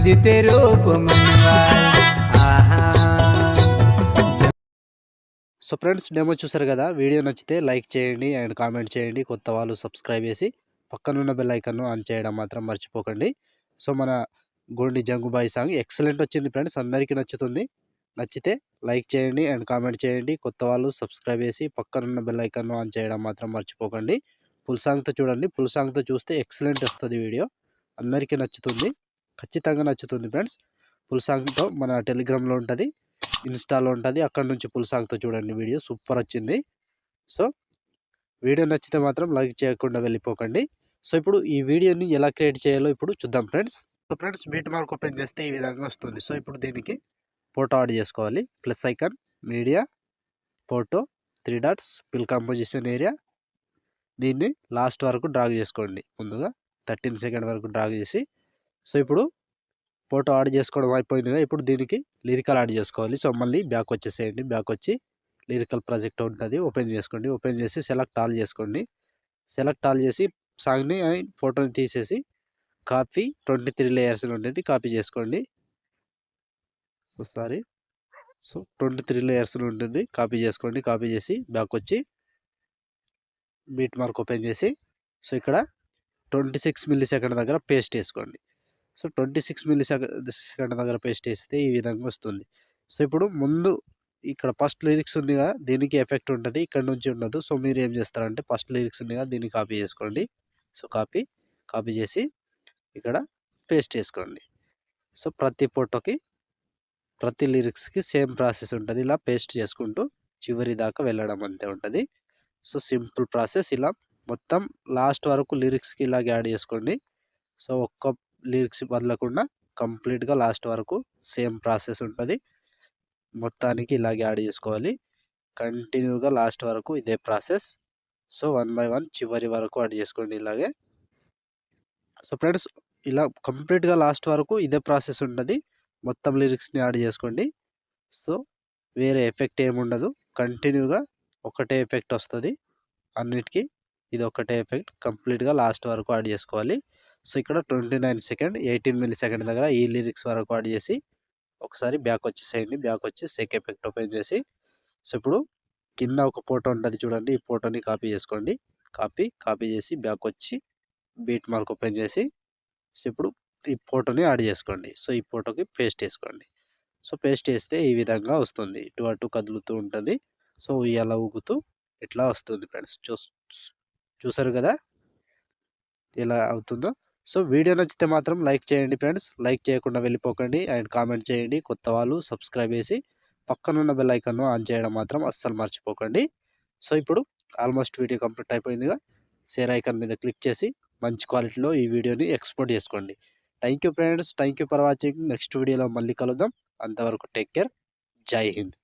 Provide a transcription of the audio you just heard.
भजते रूप मनवाला आहा। సో ఫ్రెండ్స్ డెమో చూసారు కదా, వీడియో నచ్చితే లైక్ చేయండి అండ్ కామెంట్ చేయండి. కొత్త వాళ్ళు సబ్స్క్రైబ్ చేసి పక్కనున్న బెల్ ఐకాన్ను ఆన్ చేయడం మాత్రం మర్చిపోకండి. సో మన గోండి జంగుబాయి సాంగ్ ఎక్సలెంట్ వచ్చింది ఫ్రెండ్స్, అందరికీ నచ్చుతుంది. నచ్చితే లైక్ చేయండి అండ్ కామెంట్ చేయండి. కొత్త వాళ్ళు సబ్స్క్రైబ్ చేసి పక్కనున్న బెల్ ఐకాన్ను ఆన్ చేయడం మాత్రం మర్చిపోకండి. ఫుల్ సాంగ్తో చూడండి, ఫుల్ సాంగ్తో చూస్తే ఎక్సలెంట్ వస్తుంది వీడియో, అందరికీ నచ్చుతుంది, ఖచ్చితంగా నచ్చుతుంది ఫ్రెండ్స్. ఫుల్ సాంగ్తో మన టెలిగ్రామ్లో ఉంటుంది, ఇన్స్టాలో ఉంటుంది, అక్కడ నుంచి ఫుల్ సాంగ్తో చూడండి. వీడియో సూపర్ వచ్చింది. సో వీడియో నచ్చితే మాత్రం లైక్ చేయకుండా వెళ్ళిపోకండి. సో ఇప్పుడు ఈ వీడియోని ఎలా క్రియేట్ చేయాలో ఇప్పుడు చూద్దాం friends. So friends beat mark open చేస్తే ఈ విధంగా వస్తుంది. సో ఇప్పుడు దీనికి ఫోటో యాడ్ చేసుకోవాలి. Plus icon, media, photo, 3 dots, fill composition area. దీన్ని లాస్ట్ వరకు డ్రాగ్ చేసుకోండి. ముందుగా 13 సెకండ్ వరకు డ్రాగ్ చేసి, సో ఇప్పుడు ఫోటో యాడ్ చేసుకోవడం అయిపోయింది కదా, ఇప్పుడు దీనికి లిరికల్ యాడ్ చేసుకోవాలి. సో మళ్ళీ బ్యాక్ వచ్చేసేయండి. బ్యాక్ వచ్చి లిరికల్ ప్రాజెక్ట్ ఉంటుంది, ఓపెన్ చేసుకోండి. ఓపెన్ చేసి సెలెక్ట్ ఆల్ చేసుకోండి. సెలెక్ట్ ఆల్ చేసి సాంగ్ని అండ్ ఫోటోని తీసేసి కాపీ 23 లేయర్స్ ఉంటుంది, కాపీ చేసుకోండి. సో 23 లేయర్స్ ఉంటుంది, కాపీ చేసుకోండి. కాపీ చేసి బ్యాక్ వచ్చి బీట్ మార్క్ ఓపెన్ చేసి, సో ఇక్కడ 26 మిల్లీ సెకండ్ దగ్గర పేస్ట్ వేసుకోండి. సో 26 మిల్లీ సెకండ్ దగ్గర పేస్ట్ వేస్తే ఈ విధంగా వస్తుంది. సో ఇప్పుడు ముందు ఇక్కడ ఫస్ట్ లిరిక్స్ ఉంది కదా, దీనికి ఎఫెక్ట్ ఉంటుంది, ఇక్కడ నుంచి ఉండదు. సో మీరు ఏం చేస్తారంటే ఫస్ట్ లిరిక్స్ ఉంది కదా, దీన్ని కాపీ చేసుకోండి. సో కాపీ చేసి ఇక్కడ పేస్ట్ చేసుకోండి. సో ప్రతి ఫోటోకి, ప్రతి లిరిక్స్కి సేమ్ ప్రాసెస్ ఉంటుంది. ఇలా పేస్ట్ చేసుకుంటూ చివరి దాకా వెళ్ళడం అంతే ఉంటుంది. So simple process. ఇలా మొత్తం లాస్ట్ వరకు లిరిక్స్కి ఇలాగ యాడ్ చేసుకోండి. సో ఒక్క లిరిక్స్ వదలకుండా కంప్లీట్గా లాస్ట్ వరకు సేమ్ ప్రాసెస్ ఉంటుంది. మొత్తానికి ఇలాగే యాడ్ చేసుకోవాలి కంటిన్యూగా లాస్ట్ వరకు ఇదే ప్రాసెస్. సో 1 బై 1 చివరి వరకు యాడ్ చేసుకోండి ఇలాగే. సో ఫ్రెండ్స్ ఇలా కంప్లీట్గా లాస్ట్ వరకు ఇదే ప్రాసెస్ ఉంటుంది. మొత్తం లిరిక్స్ని యాడ్ చేసుకోండి. సో వేరే ఎఫెక్ట్ ఏముండదు, కంటిన్యూగా ఒకటే ఎఫెక్ట్ వస్తుంది అన్నిటికీ. ఇది ఒకటే ఎఫెక్ట్ కంప్లీట్గా లాస్ట్ వరకు యాడ్ చేసుకోవాలి. సో ఇక్కడ 29 సెకండ్ 18 మిల్లీ సెకండ్ దగ్గర ఈ లిరిక్స్ వరకు యాడ్ చేసి ఒకసారి బ్యాక్ వచ్చేసేయండి. బ్యాక్ వచ్చి సెక్ ఎఫెక్ట్ ఓపెన్ చేసి, సో ఇప్పుడు కింద ఒక ఫోటో ఉంటుంది చూడండి, ఈ ఫోటోని కాపీ చేసుకోండి. కాపీ చేసి బ్యాక్ వచ్చి బీట్ మార్క్ ఓపెన్ చేసి, సో ఇప్పుడు ఈ ఫోటోని యాడ్ చేసుకోండి. సో ఈ ఫోటోకి పేస్ట్ వేసుకోండి. సో పేస్ట్ వేస్తే ఈ విధంగా వస్తుంది, ఇటు అటు కదులుతూ ఉంటుంది. సో ఇలా ఊగుతూ ఇట్లా వస్తుంది ఫ్రెండ్స్. చూసారు కదా ఎలా అవుతుందో. సో వీడియో నచ్చితే మాత్రం లైక్ చేయండి ఫ్రెండ్స్, లైక్ చేయకుండా వెళ్ళిపోకండి అండ్ కామెంట్ చేయండి. కొత్త వాళ్ళు సబ్స్క్రైబ్ చేసి పక్కనున్న బెల్ ఐకాన్ను ఆన్ చేయడం మాత్రం అస్సలు మర్చిపోకండి. సో ఇప్పుడు ఆల్మోస్ట్ వీడియో కంప్లీట్ అయిపోయిందిగా, షేర్ ఐకాన్ మీద క్లిక్ చేసి మంచి క్వాలిటీలో ఈ వీడియోని ఎక్స్పోర్ట్ చేసుకోండి. Thank you friends, thank you for watching. Next వీడియోలో మళ్ళీ కలుద్దాం. అంతవరకు టేక్ కేర్. జై హింద్.